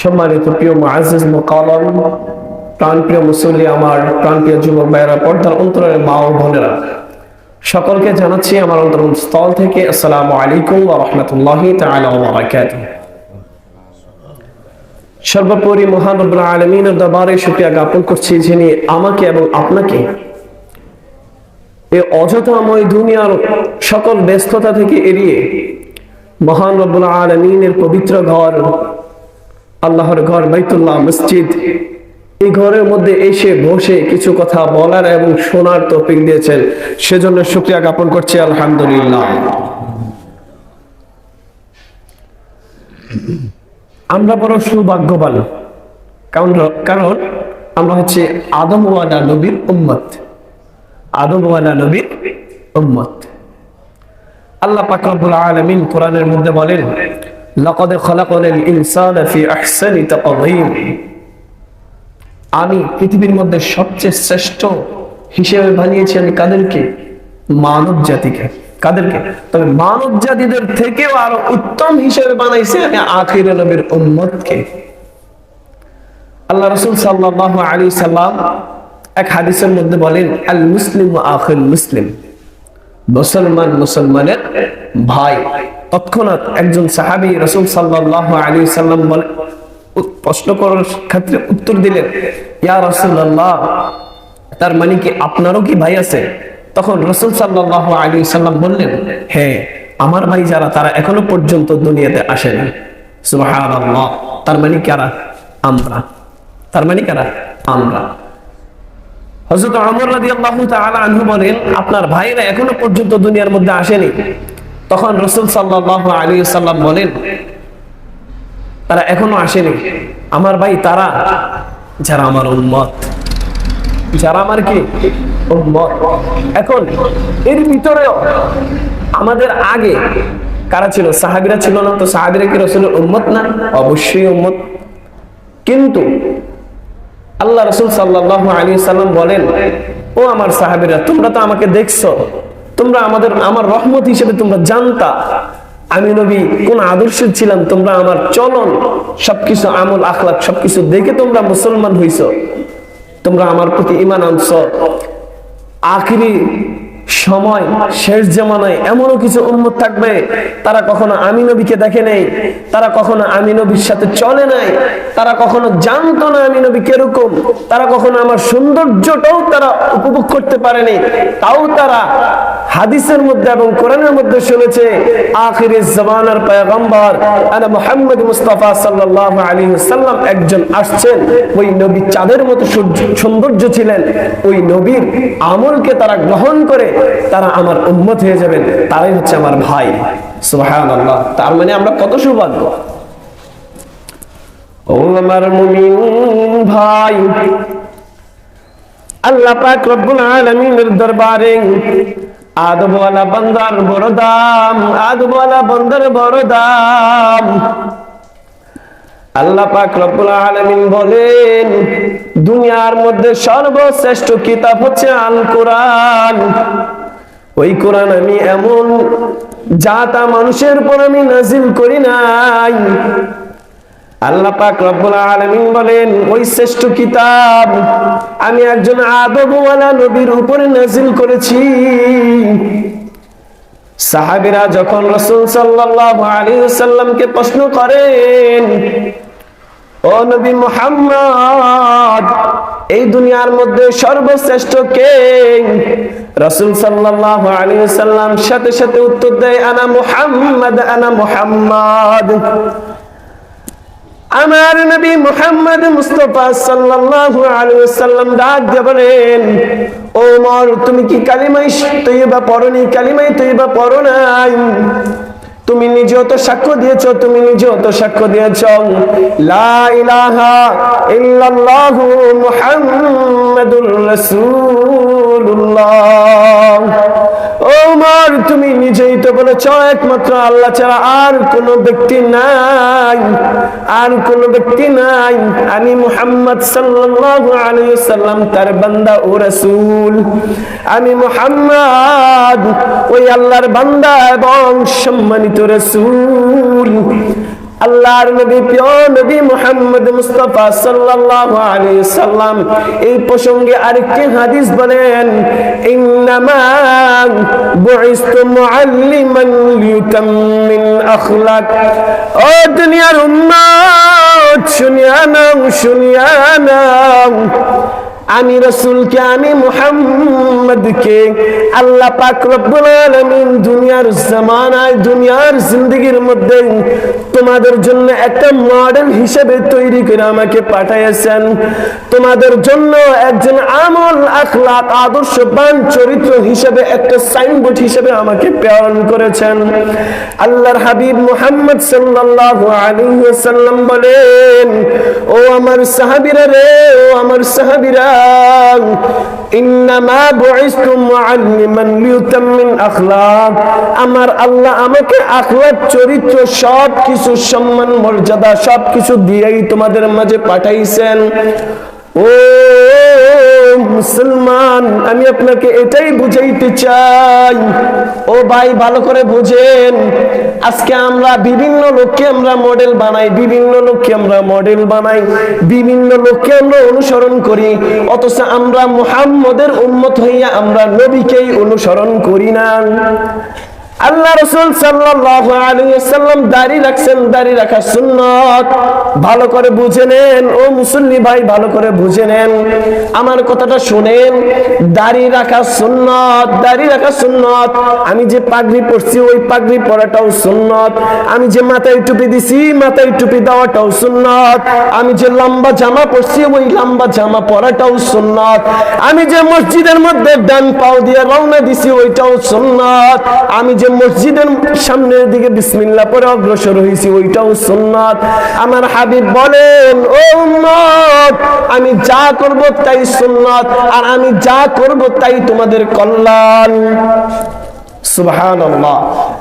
সম্মানিত প্রিয় মুআজ্জিজ মুকাররম, প্রাণপ্রিয় মুসল্লি, আমার প্রাণপ্রিয় যুবক ভাইয়েরা, পর্দার অন্তরালের মা ও বোনেরা, সকলকে জানাচ্ছি আমার অন্তরস্থল থেকে আসসালামু আলাইকুম ওয়া রাহমাতুল্লাহি তাআলা ওয়া বারাকাতুহু। সর্বোপরি মহান রব্বুল আলামিনের দরবারে শুকরিয়া জ্ঞাপন করছি, যিনি আমাকে এবং আপনাকে এই অযথাময় দুনিয়ার সকল ব্যস্ততা থেকে এড়িয়ে মহান রব্বুল আলামিনের পবিত্র ঘর, আল্লাহর ঘর বাইতুল্লাহ মসজিদ, এই ঘরের মধ্যে এসে বসে কিছু কথা বলার এবং শোনার তৌফিক দিয়েছেন, সেজন্য শুকরিয়া জ্ঞাপন করছি আলহামদুলিল্লাহ। আমরা বড় সৌভাগ্যবান, কারণ আমরা হচ্ছে আদমওয়ালা নবীর উম্মত। আদমওয়ালা নবীর উম্মত। আল্লাহ পাক রব্বুল আলামিন কোরআনের মধ্যে বলেন, লাকাদ খালাকনাল ইনসানা ফি আহসানি তাকওয়িম। আমি পৃথিবীর মধ্যে সবচেয়ে শ্রেষ্ঠ হিসেবে বানিয়েছি আমি কাদেরকে? মানব জাতিকে। কাদেরকে? তবে মানব জাতিদের থেকেও আরো উত্তম হিসেবে বানাইছি আমি আখির নবীর উম্মতকে। আল্লাহ রাসূল সাল্লাল্লাহু আলাইহি সাল্লাম এক হাদিসের মধ্যে বলেন, আল মুসলিমু আখিল মুসলিম। মুসলমান মুসলমানের ভাই। তৎক্ষণাৎ একজন সাহাবী রাসূল সাল্লাল্লাহু আলাইহি সাল্লাম প্রশ্ন করার ক্ষেত্রে উত্তর দিলেন, ইয়া রাসূলুল্লাহ, তার মানে কি আপনারও কি ভাই আছে? তখন রাসূল সাল্লাল্লাহু আলাইহি সাল্লাম বললেন, হ্যাঁ, আমার ভাই যারা তারা এখনো পর্যন্ত দুনিয়াতে আসেনি। সুবহানাল্লাহ। তার মানে কারা? আমরা। তার মানে কারা? আমরা। হযরত ওমর রাদিয়াল্লাহু তাআলা আনহু বলেন, আপনার ভাইরা এখনো পর্যন্ত দুনিয়ার মধ্যে আসেনি। তখন রাসূল সাল্লাল্লাহু আলাইহি সাল্লাম বলেন, তারা এখনো আসেনি। আমার ভাই তারা যারা আমার উম্মত, যারা আমার কি উম্মত। এখন এর ভিতরেও আমাদের আগে কারা ছিল? সাহাবীরা ছিল না? তো সাহাবীরা কি রাসূলের উম্মত না? অবশ্যই উম্মত। কিন্তু আল্লাহ রাসূল সাল্লাল্লাহু আলাইহি সাল্লাম বলেন, ও আমার সাহাবীরা, তোমরা তো আমাকে দেখছো, তোমরা আমার রহমত হিসেবে তোমরা জানতা আমি নবী কোন আদর্শ ছিলাম, তোমরা আমার চলন সবকিছু, আমল আখলাক সবকিছু দেখে তোমরা মুসলমান হইছো, তোমরা আমার প্রতি ঈমান আনছো। আখিরি সময়, শেষ জামানায় এমনও কিছু উম্মত থাকবে তারা কখনো আমি নবীকে দেখে নাই, তারা কখনো আমি নবীর সাথে চলে নাই, তারা কখনো জানতো না আমি নবী কিরকম, তারা কখনো আমার সৌন্দর্যটাও তারা উপভোগ করতে পারেনি। তাও তারা হাদিসের মধ্যে এবং কোরআনের মধ্যে শুনেছে, আখিরের জামানার পয়গম্বর আনা মুহাম্মদ মুস্তাফা সাল্লাল্লাহু আলাইহি ওয়াসাল্লাম একজন আসছেন, ওই নবী চাঁদের মতো সৌন্দর্য ছিলেন। ওই নবীর আমলকে তারা গ্রহণ করে তারা আমার উম্মত হয়ে যাবেন, তারাই হচ্ছে আমার ভাই। সুবহানাল্লাহ। তার মানে আমরা কত সৌভাগ্য। ও আমার মুমিন ভাই, আল্লাহ পাক রব্বুল আলামিনের দরবারে আদমওয়ালা বান্দার বড় দাম, আদমওয়ালা বান্দার বড় দাম। আল্লাহ পাক রব্বুল আলামিন বলেন, দুনিয়ার মধ্যে সর্বশ্রেষ্ঠ কিতাব হচ্ছে আল কোরআন। ওই কোরআন আমি এমন জাতা মানুষের উপর আমি নাজিল করি নাই। আল্লাহ পাক রব্বুল আলামিন বলেন, ওই শ্রেষ্ঠ কিতাব আমি একজন আদমওয়ালা নবীর উপরে নাজিল করেছি। সাহাবীরা যখন রাসূল সাল্লাল্লাহু আলাইহি ওয়াসাল্লামকে প্রশ্ন করেন, ও নবী মুহাম্মদ, এই দুনিয়ার মধ্যে সর্বশ্রেষ্ঠ কে? রাসূল সাল্লাল্লাহু আলাইহি ওয়াসাল্লাম সাথে সাথে উত্তর দেয়, আনা মুহাম্মদ, আনা মুহাম্মদ। আমার নবী মুহাম্মদ মুস্তাফা সাল্লাল্লাহু আলাইহি ওয়াসাল্লাম ডাক দিয়ে বলেন, ওমর, তুমি কি কালিমায়ে তয়্যিবা পড়নি? কালিমায়ে তয়্যিবা পড়ো নাই? তুমি নিজেও তো সাক্ষ্য দিয়েছো, তুমি নিজেও তো সাক্ষ্য দিয়েছো, লা ইলাহা ইল্লাল্লাহু মুহাম্মাদুর রাসূলুল্লাহ। ওমর, তুমি নিজেই তো বলেছো একমাত্র আল্লাহ ছাড়া আর কোনো ব্যক্তি নাই, আর কোনো ব্যক্তি নাই। আমি মুহাম্মদ সাল্লাল্লাহু আলাইহি ওয়াসাল্লাম তার বান্দা ও রাসূল। আমি মুহাম্মদ ওই আল্লাহর বান্দা এবং সম্মানিত রাসূল। আল্লাহর নবী প্রিয় নবী মুহাম্মদ মুস্তাফা সাল্লাল্লাহু আলাইহি সাল্লাম এই প্রসঙ্গে আরেকটি হাদিস বলেন, ইন্নামা বুইস্তু মুআল্লিমান লিউতাম্মিন আখলাক। ও দুনিয়ার উম্মত, শুনিয়া নাও, আমি রাসূলকে, আমি মুহাম্মদকে আল্লাহ পাক রব্বুল আলামিন দুনিয়ার জামানায়, দুনিয়ার জিন্দেগির মধ্যে তোমাদের জন্য একটা মডেল হিসেবে তৈরি করে আমাকে পাঠিয়েছেন। তোমাদের জন্য একজন আমল আখলাক আদর্শবান চরিত্র হিসেবে একটা সাইনবোর্ড হিসেবে আমাকে প্রেরণ করেছেন। আল্লাহর হাবিব মুহাম্মদ সাল্লাল্লাহু আলাইহি ওয়াসাল্লাম বলেন, ও আমার সাহাবীরা রে, ও আমার সাহাবীরা, ইন্নামা বুইস্তু মুআল্লিমান লিউতাম্মিন আখলাক। আমার আল্লাহ আমাকে আখলাক, চরিত্র, সব কিছু, সম্মান, মর্যাদা সবকিছু দিয়েই তোমাদের মাঝে পাঠাইছেন। ও মুসলমান, আমি আপনাকে এটাই বুঝাইতে চাই, ও ভাই ভালো করে বুঝেন। আজকে আমরা বিভিন্ন লোককে আমরা মডেল বানাই, বিভিন্ন লোককে আমরা মডেল বানাই, বিভিন্ন লোককে আমরা অনুসরণ করি, অথচ আমরা মুহাম্মদের উম্মত হইয়া আমরা নবীকেই অনুসরণ করি না। আল্লাহ রাসূল সাল্লাল্লাহু আলাইহি ওয়াসাল্লাম দাড়ি রাখছেন, দাড়ি রাখা সুন্নাত। ভালো করে বুঝে নেন ও মুসল্লি ভাই, ভালো করে বুঝে নেন, আমার কথাটা শুনেন। দাড়ি রাখা সুন্নাত, দাড়ি রাখা সুন্নাত। আমি যে পাগড়ি পরছি ওই পাগড়ি পরাটাও সুন্নাত। আমি যে মাথায় টুপি দিছি মাথায় টুপি দেওয়াটাও সুন্নাত। আমি যে লম্বা জামা পরছি ওই লম্বা জামা পরাটাও সুন্নাত। আমি যে মসজিদের মধ্যে ডান পাও দিয়ে রওনা দিছি ওইটাও সুন্নাত। আমি যে মসজিদের সামনের দিকে বিসমিল্লাহ পরে অগ্রসর হইছি ওইটাও সুন্নাত। আমার হাবিব বলেন, ও উম্মত, আমি যা করব তাই সুন্নাত, আর আমি যা করব তাই তোমাদের কল্যাণ। সুবহানাল্লাহ।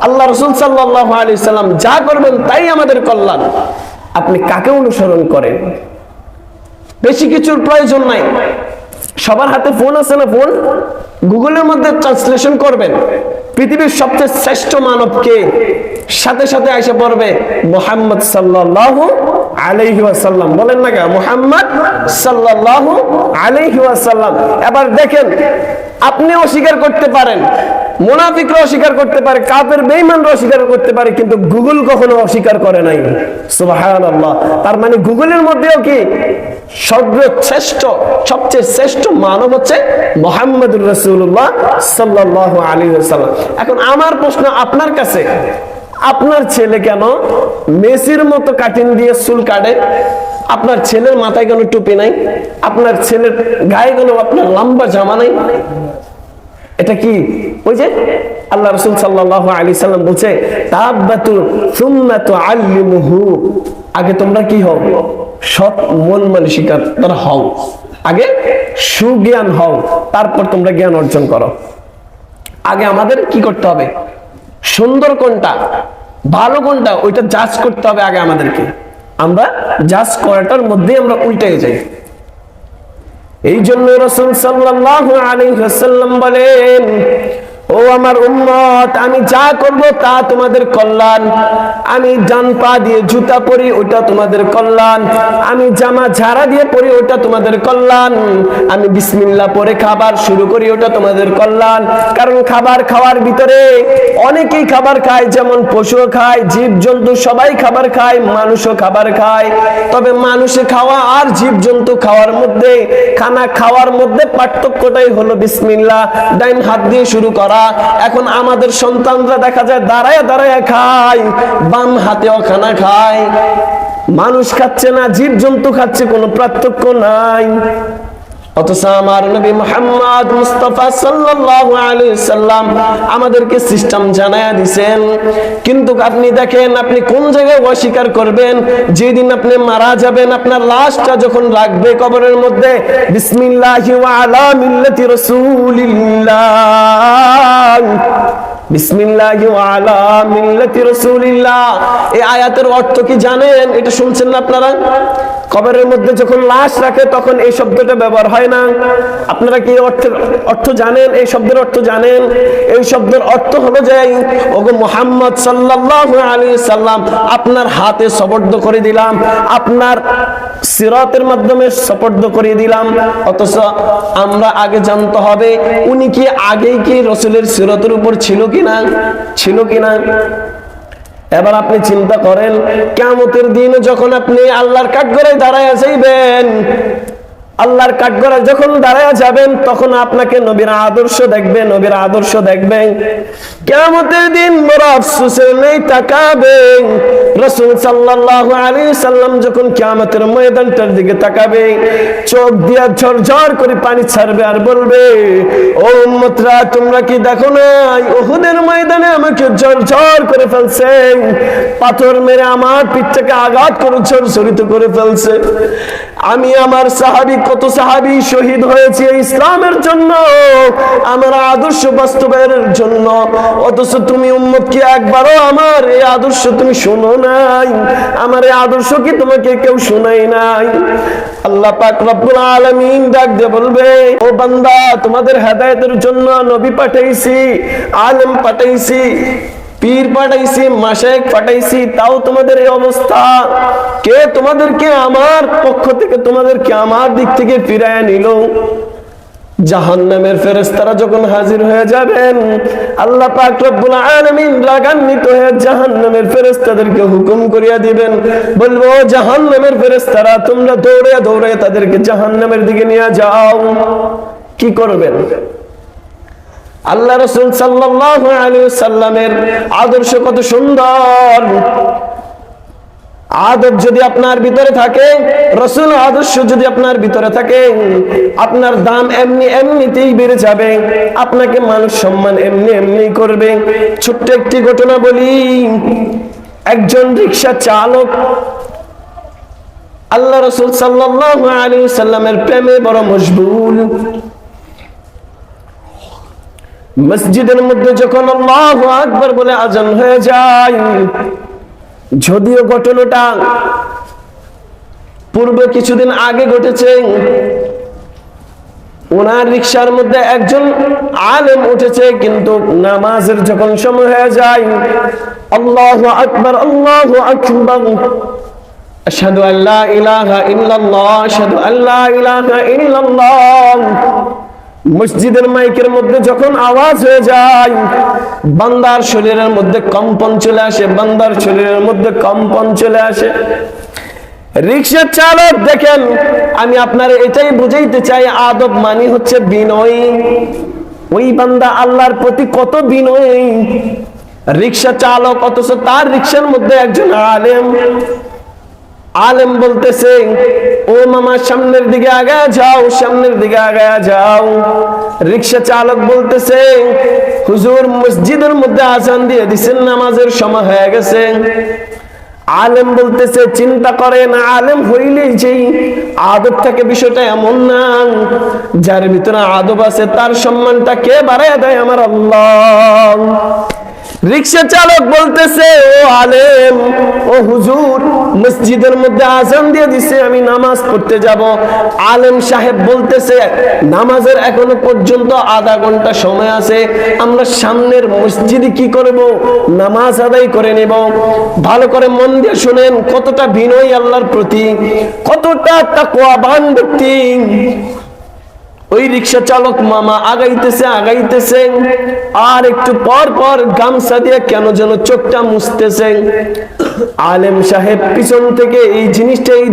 আল্লাহ রাসূল সাল্লাল্লাহু আলাইহি সাল্লাম যা করবেন তাই আমাদের কল্যাণ। আপনি কাকে অনুসরণ করেন? বেশি কিছুর প্রয়োজন নাই। সবার হাতে ফোন আছে না? ফোন গুগলের মধ্যে ট্রান্সলেশন করবেন, পৃথিবীর সবচেয়ে শ্রেষ্ঠ মানবকে, সাথে সাথে এসে পড়বে মুহাম্মদ সাল্লাল্লাহু আলাইহি ওয়াসাল্লাম। বলেন না কেন? মুহাম্মদ সাল্লাল্লাহু আলাইহি ওয়াসাল্লাম। এবার দেখেন, আপনি অস্বীকার করতে পারেন, মুনাফিকরা অস্বীকার করতে পারে, কাফের বেঈমানরা অস্বীকার করতে পারে, কিন্তু গুগল কখনো অস্বীকার করে নাই। সুবহানাল্লাহ। তার মানে গুগলের মধ্যেও কি সর্বশ্রেষ্ঠ, সবচেয়ে শ্রেষ্ঠ মানব হচ্ছে মুহাম্মদুর রাসূলুল্লাহ সাল্লাল্লাহু আলাইহি ওয়াসাল্লাম। এখন আমার প্রশ্ন আপনার কাছে, আপনার ছেলে কেন মেসির মতো কাটিং দিয়ে চুল কাটে? আপনার ছেলের মাথায় কেন টুপি নাই? আপনার ছেলের গায়ে কেন আপনার লম্বা জামা নাই? এটা কি? ওই যে আল্লাহ রাসূল সাল্লাল্লাহু আলাইহি সাল্লাম বলছে, তাবাতু সুম্মা তুআল্লিমুহু। আগে তোমরা কি হও? সৎ মন মানসিকতা তোমরা হও, আগে সুজ্ঞান হও, তারপর তোমরা জ্ঞান অর্জন করো। আগে আমাদের কি করতে হবে? সুন্দর কোনটা, ভালো কোনটা, ওইটা জাজ করতে হবে আগে আমাদেরকে। আমরা জাজ করাটার মধ্যে আমরা উল্টে যাই। এই জন্য রাসূল সাল্লাল্লাহু আলাইহি ওয়াসাল্লাম বলেন, ও আমার উম্মত, আমি যা করব তা তোমাদের কল্যাণ। আমি ডান পা দিয়ে জুতা পরি ওটা তোমাদের কল্যাণ। আমি জামা ঝাড়া দিয়ে পরি ওটা তোমাদের কল্যাণ। আমি বিসমিল্লাহ পরে খাবার শুরু করি ওটা তোমাদের কল্যাণ। কারণ খাবার খাওয়ার ভিতরে অনেকেই খাবার খায়, যেমন পশু খায়, জীবজন্তু সবাই খাবার খায়, মানুষও খাবার খায়। তবে মানুষে খাওয়া আর জীবজন্তু খাওয়ার মধ্যে, খানা খাওয়ার মধ্যে পার্থক্যটাই হলো বিসমিল্লাহ, ডাইন হাত দিয়ে শুরু করা। এখন আমাদের সন্তানরা দেখা যায় দাঁড়ায় দাঁড়ায় খায়, বাম হাতেও খানা খায়। মানুষ খাচ্ছে না, জীবজন্তু খাচ্ছে, কোনো পার্থক্য নাই। অথচ আমার নবী মুহাম্মদ মুস্তাফা সাল্লাল্লাহু আলাইহি সাল্লাম আমাদেরকে সিস্টেম জানায়া দিবেন। কিন্তু আপনি দেখেন, আপনি কোন জায়গায় অস্বীকার করবেন? যেদিন আপনি মারা যাবেন, আপনার লাশটা যখন রাখবে কবরের মধ্যে, বিসমিল্লাহি ওয়া আলা মিল্লাতি রাসূলিল্লাহ, বিসমিল্লাহি ওয়া আলা মিল্লাতি রাসূলিল্লাহ। এই আয়াতের অর্থ কি জানেন? এটা শুনছেন না আপনারা? কবরের মধ্যে যখন লাশ রাখে তখন এই শব্দটা ব্যবহার হয় না। আপনারা কি অর্থ জানেন? এই শব্দের অর্থ জানেন? এই শব্দের অর্থ হলো যে, ওগো মুহাম্মদ সাল্লাল্লাহু আলাইহি সাল্লাম, আপনার হাতে সুপর্দ করে দিলাম, আপনার সিরাতের মাধ্যমে সুপর্দ করে দিলাম। অথচ আমরা আগে জানতে হবে উনি কি আগেই কি রাসূলের সিরাতের উপর ছিল কিনা। এবার আপনি চিন্তা করেন, কিয়ামতের দিন যখন আপনি আল্লাহর কাঠগড়ায় দাঁড়ায় যাইবেন, আল্লাহর কাঠগড়ায় যখন দাঁড়ায় যাবেন, তখন আপনাকে নবীর আদর্শ দেখবেন। কিয়ামতের দিন বড় আফসোসের নেই তাকাবেন, রাসূল সাল্লাল্লাহু আলাইহি সাল্লাম যখন কিয়ামতের ময়দানটার দিকে তাকাবে, চোখ দিয়া ঝরঝর করে পানি ছাড়বে আর বলবে, ও উম্মতরা, তোমরা কি দেখো নাই উহুদের ময়দানে আমাকে ঝরঝর করে ফেলছে, পাথর মেরে আমার পিঠটাকে আঘাত করে ঝরঝরিত করে ফেলছে। আমি আমার কত সাহাবী শহীদ হয়েছে ইসলামের জন্য, আমার আদর্শ বাস্তবায়নের জন্য। অথচ তুমি উম্মত কি একবারও আমার এই আদর্শ তুমি শোনো নাই? আমার এই আদর্শ কি তোমাকে কেউ শোনাই নাই? আল্লাহ পাক রব্বুল আলামিন ডাক দিয়ে বলবে, ও বান্দা, তোমাদের হেদায়েতের জন্য নবী পাঠাইছি, আলেম পাঠাইছি, পীর পাঠাইছি, মাশায়েখ পাঠাইছি, তাও তোমাদের এই অবস্থা। কে তোমাদেরকে আমার পক্ষ থেকে, তোমাদেরকে আমার দিক থেকে ফিরাইয়া নিল? জাহান্নামের ফেরেশতারা যখন হাজির হয়ে যাবেন, আল্লাহ পাক রব্বুল আলামিন রাগান্বিত হয়ে জাহান্নামের ফেরেশতাদেরকে হুকুম করিয়া দিবেন, বলবো, জাহান্নামের ফেরেশতারা, তোমরা দৌড়ে দৌড়ে তাদেরকে জাহান্নামের দিকে নিয়ে যাও। কি করবেন? আল্লাহ রাসূল সাল্লাল্লাহু আলাইহি সাল্লামের আদর্শ কত সুন্দর। আদব যদি আপনার ভিতরে থাকে, রাসূল আদর্শ যদি আপনার ভিতরে থাকে, আপনার দাম এমনিতেই বেড়ে যাবে, আপনাকে মানুষ সম্মান এমনি করবে। ছোট্ট একটি ঘটনা বলি। একজন রিকশা চালক আল্লাহ রাসূল সাল্লাল্লাহু আলাইহি সাল্লামের প্রেমে বড় মশগুল। মসজিদের মধ্যে যখন আল্লাহু আকবার বলে আযান হয়ে যায়, যদিও ঘটনাটা পূর্বে কিছুদিন আগে ঘটেছে, ওনার রিকশার মধ্যে একজন আলেম উঠেছে, কিন্তু নামাজের যখন সময় হয়ে যায়, আল্লাহু আকবার, আল্লাহু আকবার, আশহাদু আল্লা ইলাহা ইল্লাল্লাহ, আশহাদু আল্লা ইলাহা ইল্লাল্লাহ, মসজিদের মাইকের মধ্যে যখন আওয়াজ হয়ে যায়, বান্দার শরীরের মধ্যে কম্পন চলে আসে। রিকশা চালক দেখেন, আমি আপনার এটাই বুঝাইতে চাই, আদব মানে হচ্ছে বিনয়। ওই বান্দা আল্লাহর প্রতি কত বিনয়ী। রিকশা চালক, অথচ তার রিকশার মধ্যে একজন আলেম বলতেছে, ও মামা, সামনের দিকে আগায় যাও। রিকশা চালক বলতেছে, হুজুর, মসজিদের মধ্যে আযান দিয়ে দিছেন, নামাজের সময় হয়ে গেছে। আলেম বলতেছে, চিন্তা করেন, আলেম হইলেই যে আদব থাকে, বিষয়টা এমন না। যার ভিতরে আদব আছে তার সম্মানটা কে বাড়ায় দেয়? আমার আল্লাহ। রিকশা চালক বলতেছে, ও আলেম, ও হুজুর, মসজিদের মধ্যে আযান দিয়ে দিছে, আমি নামাজ পড়তে যাব। আলেম সাহেব বলতেছে, নামাজের এখনো পর্যন্ত আধা ঘন্টা সময় আছে, আমরা সামনের মসজিদে কি করব? নামাজ আদায় করে নেব। ভালো করে মন দিয়ে শুনেন, কতটা বিনয়ী আল্লাহর প্রতি, কতটা তাকওয়াবান ব্যক্তি। ওই রিকশা চালক মামা আগাইতেছে, আর একটু পর গামছা দিয়ে কেন যেন চোখটা মুছতেছে। আলেম সাহেব পিছন থেকে এই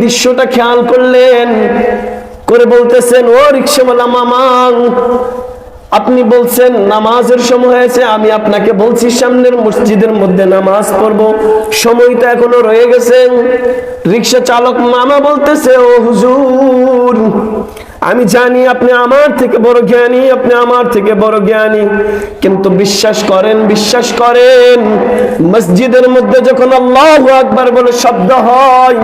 দৃশ্যটা খেয়াল করলেন, করে বলতেছেন, ও রিকশাওয়ালা মামা, আপনি বলছেন নামাজের সময় হয়েছে, আমি আপনাকে বলছি সামনের মসজিদের মধ্যে নামাজ পড়বো, সময়টা এখনো রয়ে গেছে। রিকশা চালক মামা বলতেছে, ও হুজুর, আমি জানি আপনি আমার থেকে বড় জ্ঞানী, আপনি আমার থেকে বড় জ্ঞানী, কিন্তু বিশ্বাস করেন মসজিদের মধ্যে যখন আল্লাহু আকবার বলে শব্দ হয়,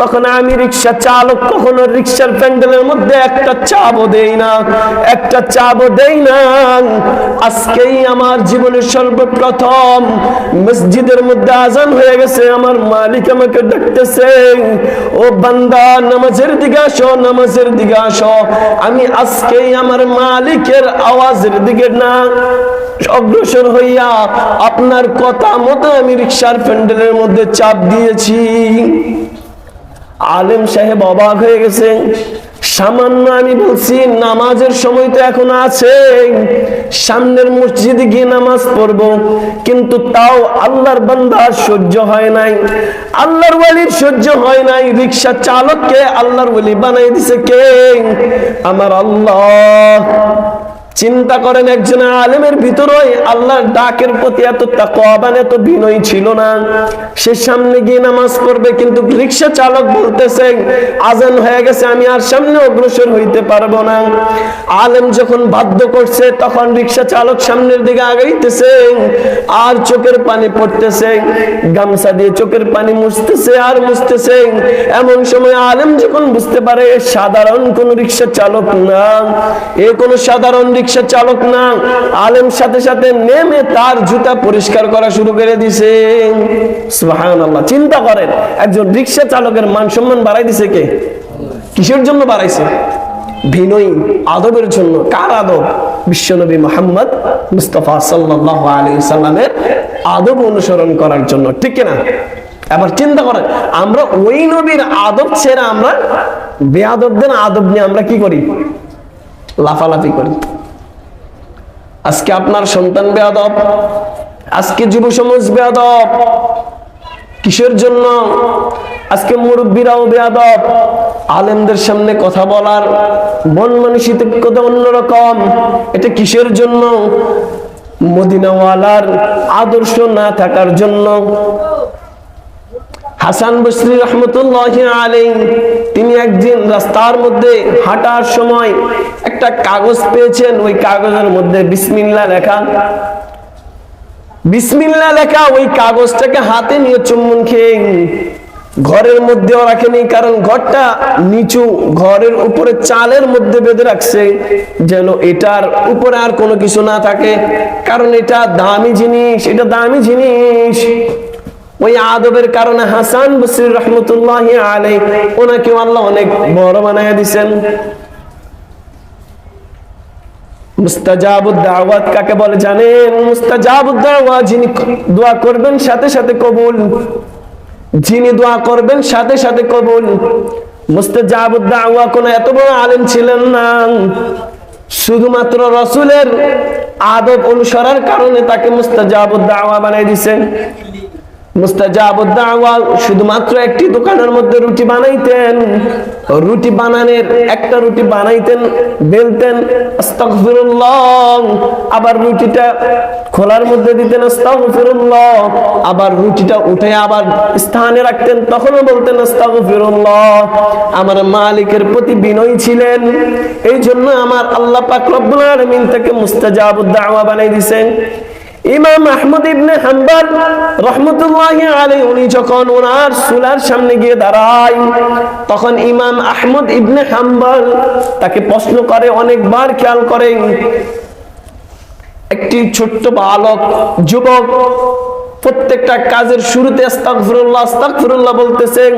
তখন আমি রিকশা চালক কখনো রিকশার প্যান্ডেলের মধ্যে একটা চাবও দেই না। আজকেই আমার জীবনের সর্বপ্রথম মসজিদের মধ্যে আজান হয়ে গেছে, আমার মালিক আমাকে ডাকতেছে, ও বান্দা নামাজের দিকে আসো। আমি আজকেই আমার মালিকের আওয়াজের দিকে না অগ্রসর হইয়া আপনার কথা মতো আমি রিকশার প্যান্ডেলের মধ্যে চাপ দিয়েছি। আলেম সাহেব অবাক হয়ে গেছে। সামান্য আমি বলছি নামাজের সময় তো এখন আছে, সামনের মসজিদে গিয়ে নামাজ পড়বো, কিন্তু তাও আল্লাহর বান্দার সহ্য হয় নাই, আল্লাহর ওয়ালির সহ্য হয় নাই। রিকশা চালককে আল্লাহর ওয়ালি বানাই দিছে কে? আমার আল্লাহ। চিন্তা করেন, একজন আলেমের ভিতরে আল্লাহর ডাকের প্রতি এত তাকওয়াবান, এত বিনয় ছিল না। সে সামনে গিয়ে নামাজ পড়বে, কিন্তু রিকশা চালক বলতেছে আজান হয়ে গেছে, আমি আর সামনে অগ্রসর হইতে পারবো না। আলেম যখন বাধ্য করছে, তখন রিকশা চালক সামনের দিকে আগাইতেছে, আর চোখের পানি পড়তেছে, গামছা দিয়ে চোখের পানি মুছতেছে আর মুছতেছে। এমন সময় আলেম যখন বুঝতে পারে সাধারণ কোন রিকশা চালক না, কোন সাধারণ রিকশা চালক না, আলেম সাথে সাথে নেমে তার জুতা পরিষ্কার করা শুরু করে দিছে। সুবহানাল্লাহ। চিন্তা করেন, একজন রিকশা চালকের মান সম্মান বাড়াই দিছে কে? কিসের জন্য বাড়াইছে? বিনয়ী আদবের জন্য। কার আদব? বিশ্বনবী মুহাম্মদ মুস্তাফা সাল্লাল্লাহু আলাইহি সাল্লামের আদব অনুসরণ করার জন্য, ঠিক কিনা? এবার চিন্তা করেন, আমরা ওই নবীর আদব ছেড়ে আমরা বেয়াদবদের আদব নিয়ে আমরা কি করি? লাফালাফি করি। আজকে আপনার সন্তান বেয়াদব, আজকে যুব সমাজ বেয়াদব। কিসের জন্য? আজকে মুরব্বীরাও বেয়াদব। আলেমদের সামনে কথা বলার মন মানসিকতা অন্যরকম। এটা কিসের জন্য? মদিনাওয়ালার আদর্শ না থাকার জন্য। হাসান বসরি রহমতুল্লাহি আলাইহি তিনি একদিন রাস্তার মধ্যে হাঁটার সময় একটা কাগজ পেয়েছেন, ওই কাগজের মধ্যে বিসমিল্লাহ লেখা। ওই কাগজটাকে হাতে নিয়ে চুম্বন খেয়ে ঘরের মধ্যেও রাখেনি, কারণ ঘরটা নিচু, ঘরের উপরে চালের মধ্যে বেঁধে রাখছে যেন এটার উপরে আর কোনো কিছু না থাকে, কারণ এটা দামি জিনিস। ওই আদবের কারণে হাসান বসরি রহমতুল্লাহি আলাইহি ওনাকে আল্লাহ অনেক বড় বানায়া দিবেন। মুস্তাজাবুদ দাওয়াত কাকে বলে জানেন? মুস্তাজাবুদ দাওয়াত যিনি দোয়া করবেন সাথে সাথে কবুল, যিনি দোয়া করবেন সাথে সাথে কবুল। মুস্তাজাবুদ দাওয়া কোন এত বড় আলেম ছিলেন না, শুধুমাত্র রাসূলের আদব অনুসরণের কারণে তাকে মুস্তাজাবুদ দাওয়া বানাই দিয়েছেন। মুস্তাজাবুদ দাওয়া শুধুমাত্র একটি দোকানের মধ্যে রুটি বানাইতেন, রুটি বানানোর একটা রুটি বানাইতেন, বেলতেন আস্তাগফিরুল্লাহ, আবার রুটিটা খোলার মধ্যে দিতেন আস্তাগফিরুল্লাহ, আবার রুটিটা উঠে আবার স্থানে রাখতেন, তখনও বলতেন আস্তাগফিরুল্লাহ। আমার মালিকের প্রতি বিনয়ী ছিলেন, এই জন্য আমার আল্লাহ পাক রব্বুল আলামিন তাকে মুস্তাজাবুদ দাওয়া বানাই দিয়েছেন। ইমাম আহমদ ইবনে হাম্বল রহমতুল্লাহি আলাইহি উনি যখন ওনার চুলার সামনে গিয়ে দাঁড়ায়, তখন ইমাম আহমদ ইবনে হাম্বল তাকে প্রশ্ন করে, অনেকবার খেয়াল করেন, একটি ছোট্ট বালক যুবক প্রত্যেকটা কাজের শুরুতে আস্তাগফিরুল্লাহ আস্তাগফিরুল্লাহ বলতেছেন,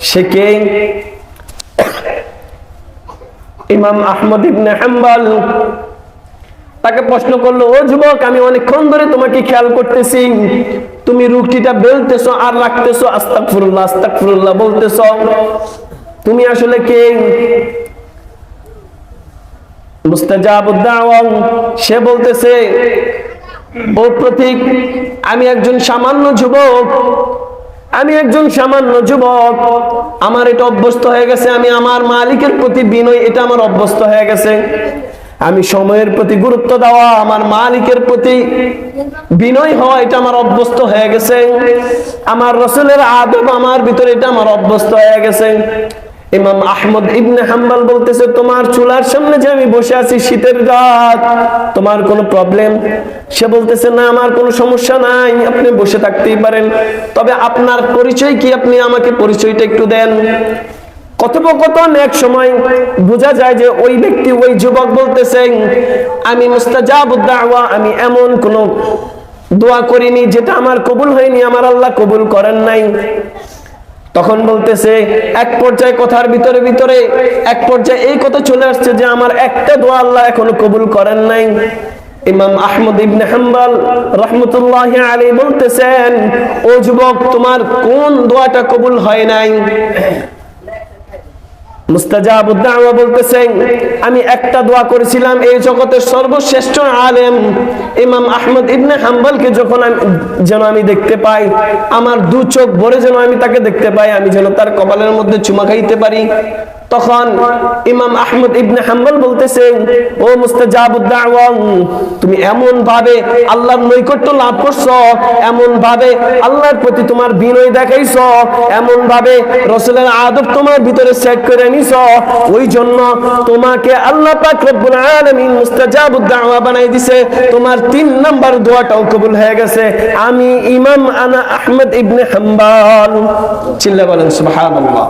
সে কে? ইমাম আহমদ ইবনে হাম্বল তাকে প্রশ্ন করলো, ও যুবক, আমি অনেকক্ষণ ধরে তোমাকে খেয়াল করতেছি, তুমি রুটিটা বেলতেছো আর রাখতেছো, আস্তাগফিরুল্লাহ আস্তাগফিরুল্লাহ বলতেছো, তুমি আসলে কে? মুস্তাজাবুদ দাওয়া সে বলতেছে, ও প্রতীক, আমি একজন সামান্য যুবক, আমার এটা অভ্যস্ত হয়ে গেছে, আমি আমার মালিকের প্রতি বিনয়, এটা আমার অভ্যস্ত হয়ে গেছে। আমি সময়ের প্রতি গুরুত্ব দেওয়া, আমার মালিকের প্রতি বিনয় হওয়া, এটা আমার অভ্যস্ত হয়ে গেছে। আমার রাসূলের আদব আমার ভিতরে, এটা আমার অভ্যস্ত হয়ে গেছে। ইমাম আহমদ ইবনে হাম্বল বলতেছে, তোমার চুলার সামনে যে আমি বসে আছি শীতের রাত, তোমার কোনো প্রবলেম? সে বলতেছে, না আমার কোনো সমস্যা নাই, আপনি বসে থাকতেই পারেন, তবে আপনার পরিচয় কি, আপনি আমাকে পরিচয়টা একটু দেন। কথোপকথন এক সময় বোঝা যায় যে ওই ব্যক্তি, ওই যুবক বলতেছেন, আমি মুস্তাজাবুদ দাওয়া, আমি এমন কোন দোয়া করিনি যেটা আমার কবুল হয়নি, আমার আল্লাহ কবুল করেন নাই। তখন বলতেছে, এক পর্যায়ে কথার ভিতরে ভিতরে এক পর্যায়ে এই কথা চলে আসছে যে আমার একটা দোয়া আল্লাহ এখনো কবুল করেন নাই। ইমাম আহমদ ইবনে হাম্বল রাহমাতুল্লাহি আলাইহি বলতেছেন, ও যুবক, তোমার কোন দোয়াটা কবুল হয় নাই? মুস্তাজাবুদ দাওয়া বলতেছেন, আমি একটা দোয়া করেছিলাম, এই জগতের সর্বশ্রেষ্ঠ আলেম ইমাম আহমদ ইবনে হাম্বলকে যখন আমি দেখতে পাই, আমার দু চোখ ভরে যেন আমি তাকে দেখতে পাই, আমি যেন তার কপালের মধ্যে চুমা খাইতে পারি। তখন ইমাম আহমদ ইবনে হাম্বল বলতেছেন, ও মুস্তাজাবুদ দাওয়া, তুমি এমন ভাবে আল্লাহর নৈকট্য লাভ করছো, এমন ভাবে আল্লাহর প্রতি তোমার বিনয় দেখাইছো, এমন ভাবে রাসূলের আদব তোমার ভিতরে সেট করে নিছো, ওই জন্য তোমাকে আল্লাহ পাক রব্বুল আলামিন মুস্তাজাবুদ দাওয়া বানাই দিয়েছে, তোমার 3 নাম্বার দোয়াটাও কবুল হয়ে গেছে। আমি ইমাম আনা আহমদ ইবনে হাম্বল। চিল্লা বলেন সুবহানাল্লাহ।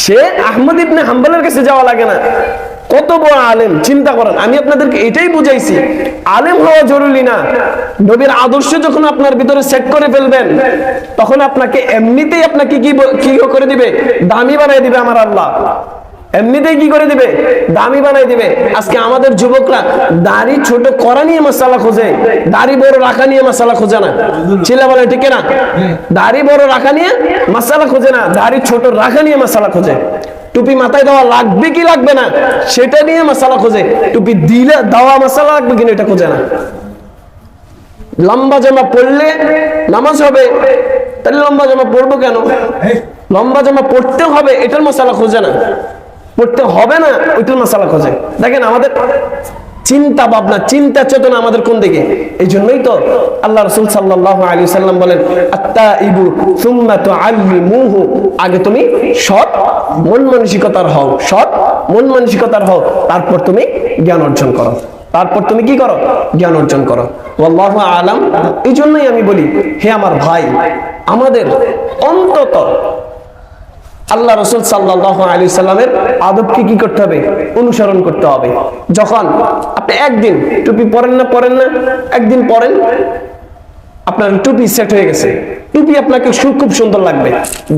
সে আহমদ ইবনে হাম্বলের কাছে যাওয়া লাগে না, কত বড় আলেম চিন্তা করেন। আমি আপনাদেরকে এটাই বুঝাইছি, আলেম হওয়া জরুরি না, নবীর আদর্শ যখন আপনার ভিতরে সেট করে ফেলবেন, তখন আপনাকে এমনিতেই আপনাকে কি করে দিবে, দামি বানাই দিবে আমার আল্লাহ। এমনিতেই কি করে দিবে, দামি বানাই দিবে। আজকে আমাদের যুবকরা দাড়ি ছোট করা নিয়ে মাসালা খোঁজে, দাড়ি বড় রাখা নিয়ে মাসালা খোঁজে না। চিল্লা বলে ঠিক না? দাড়ি বড় রাখা নিয়ে মাসালা খোঁজে না, দাড়ি ছোট রাখা নিয়ে মাসালা খোঁজে। টুপি মাথায় দেওয়া লাগবে কি লাগবে না সেটা নিয়ে মাসালা খোঁজে, টুপি দিলে দেওয়া মাসালা লাগবে কিনা এটা খোঁজে না। লম্বা জামা পরলে নামাজ হবে, তাহলে লম্বা জামা পরবো কেন? লম্বা জামা পড়তে হবে এটার মাসালা খোঁজে না, পড়তে হবে না ওইটার মাসালা খোঁজে। দেখেন আমাদের চিন্তা ভাবনা, চিন্তা চেতনা আমাদের কোন দিকে। এই জন্যই তো আল্লাহ রাসূল সাল্লাল্লাহু আলাইহি ওয়াসাল্লাম বলেন, আত্তাইবু সুম্মা তুআল্লিমুহু, আগে তুমি সৎ মন মানসিকতার হও, সৎ মন মানসিকতার হও, তারপর তুমি জ্ঞান অর্জন করো, তারপর তুমি কি করো, জ্ঞান অর্জন করো। আল্লাহু আলাম। এই জন্যই আমি বলি, হে আমার ভাই, আমাদের অন্তত আল্লাহ রাসূল সাল্লাল্লাহু আলাইহি সাল্লামের আদবকে কি করতে হবে, অনুসরণ করতে হবে। যখন আপনি একদিন টুপি পরেন না, একদিন পরেন, আপনার টুপি সেট হয়ে গেছে, টুপি আপনাকে খুব সুন্দর লাগবে।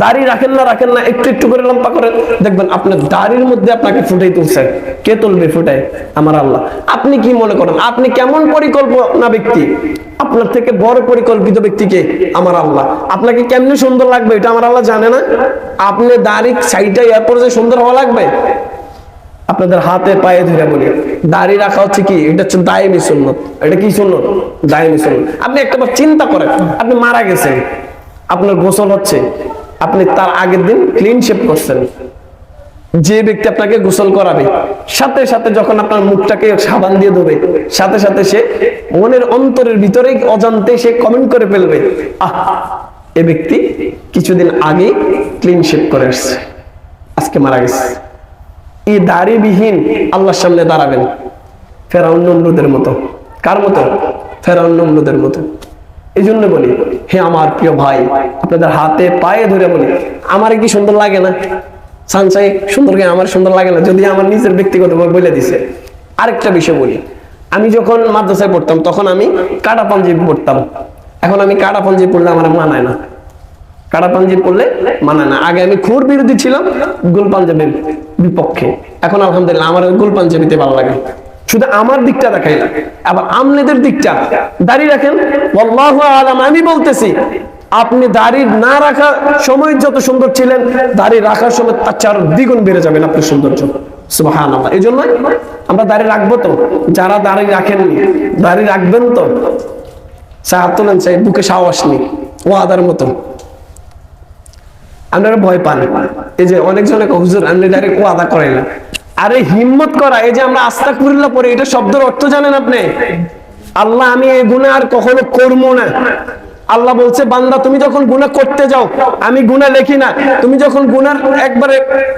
দাড়ি রাখেন না, একটু একটু করে লম্বা করেন, দেখবেন আপনার দাড়ির মধ্যে আপনাকে ফুটাই তুলছে। কে তুলবে ফুটায়? আমার আল্লাহ। আপনি কি মনে করেন আপনি কেমন পরিকল্পনা ব্যক্তি? আপনার থেকে বড় পরিকল্পিত ব্যক্তিকে আমার আল্লাহ। আপনাকে কেমনে সুন্দর লাগবে এটা আমার আল্লাহ জানে না? আপনি দাড়ি সাইডে এরপর যে সুন্দর হওয়া লাগবে, আপনাদের হাতে পায়ে ধরে বলি, দাড়ি রাখা হচ্ছে কি, এটা হচ্ছে দায়মি সুন্নত। এটা কি সুন্নত? দায়মি সুন্নত। আপনি একটাবার চিন্তা করেন, আপনি মারা গেছেন, আপনার গোসল হচ্ছে, আপনি তার আগের দিন ক্লিন শেভ করছেন, যে ব্যক্তি আপনাকে গোসল করাবে সাথে সাথে যখন আপনার মুখটাকে সাবান দিয়ে ধোবে, সাথে সাথে সে মনের অন্তরের ভিতরে অজান্তে সে কমেন্ট করে ফেলবে, আহ, এ ব্যক্তি কিছুদিন আগে ক্লিন শেভ করে আসছে, আজকে মারা গেছে। এই দাড়িবিহীন আল্লাহর সামনে দাঁড়াবেন ফেরাউন নমরুদের মতো। কার মতো? ফেরাউন নমরুদের মতো। এই জন্য বলি, হে আমার প্রিয় ভাই, আপনাদের হাতে পায়ে ধরে বলি, আমার কি সুন্দর লাগে না? সানসাই সুন্দর, আমার সুন্দর লাগে না? যদি আমার নিজের ব্যক্তিগত বলে দিছে। আরেকটা বিষয় বলি, আমি যখন মাদ্রাসায় পড়তাম তখন আমি কাটা পাঞ্জাবি পড়তাম। এখন আমি কাটা পাঞ্জাবি পড়লে আমার মানায় না, কাটা পাঞ্জাবি পড়লে মানায় না। আগে আমি খুর বিরোধী ছিলাম, গোল পাঞ্জাবির বিপক্ষে। এখন আলহামদুলিল্লাহ আমার গোল পাঞ্জাবিতে ভালো লাগে। শুধু আমার দিকটা দেখাইলাম, আবার আমনেদের দিকটা। দাড়ি রাখেন, আল্লাহু আলাম। আমি বলতেছি, আপনি দাড়ি না রাখা সময় যত সুন্দর ছিলেন, দাড়ি রাখার সময় তার 4 দ্বিগুণ বেড়ে যাবেন আপনার সৌন্দর্য। সুবহানাল্লাহ। এই জন্য আমরা দাড়ি রাখবো তো, যারা দাড়ি রাখেননি দাড়ি রাখবেন তো। সাহায্য তোলেন, চাই বুকে সাহস নেই, ওয়াদার মতো। আপনারা ভয় পান, এই যে অনেকজনে হুজুর আপনি ডাইরেক্ট ওয়াদা করাইলেন। আরে হিম্মত করা, এই যে আমরা আস্তাগফিরুল্লাহ পড়ি, এটা শব্দের অর্থ জানেন আপনি? আল্লাহ আমি এই গুনাহ আর কখনো করবো না, আল্লাহ বলছে বান্দা তুমি যখন গুনাহ করতে যাও আমি গুনাহ লিখি না, তুমি যখন গুনার একবারে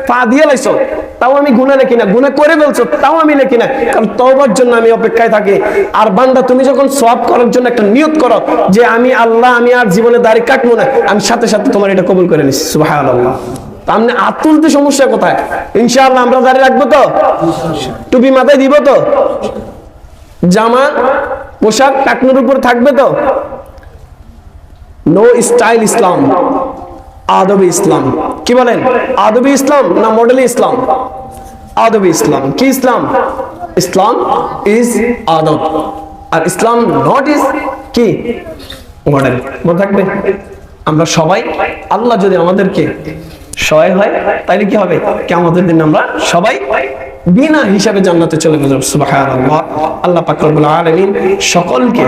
পা দিয়ে লাইছো তাও আমি গুনাহ লিখি না, গুনাহ করে ফেলছো তাও আমি লিখি না, কারণ তওবার জন্য আমি অপেক্ষায় থাকি। আর বান্দা তুমি যখন সওয়াব করার জন্য একটা নিয়ত করো যে আমি আল্লাহ আমি আর জীবনে দাড়ি কাটবো না, আমি সাথে সাথে তোমার এটা কবুল করে নিচ্ছি। সুবহানাল্লাহ। আপনি হাত তুলতে সমস্যা কোথায়? ইনশাআল্লাহ আমরা দাড়ি রাখবো তো, টুপি মাথায় দিব তো, জামা পোশাক টাকনুর উপর থাকবে তো। নো স্টাইল ইসলাম, আদবি ইসলাম। কি বলেন? আদবি ইসলাম না মডেলি ইসলাম? আদবি ইসলাম। কি ইসলাম? ইসলাম ইজ আদব, আর ইসলাম নট ইজ কি মডেল। মনে থাকবে। আমরা সবাই, আল্লাহ যদি আমাদেরকে সহায় হয় তাইলে কি হবে? কিয়ামতের দিন আমরা সবাই বিনা হিসাবে জান্নাতে চলে যাব। সুবহানাল্লাহ। আল্লাহ পাক রব্বুল আলামিন সকলকে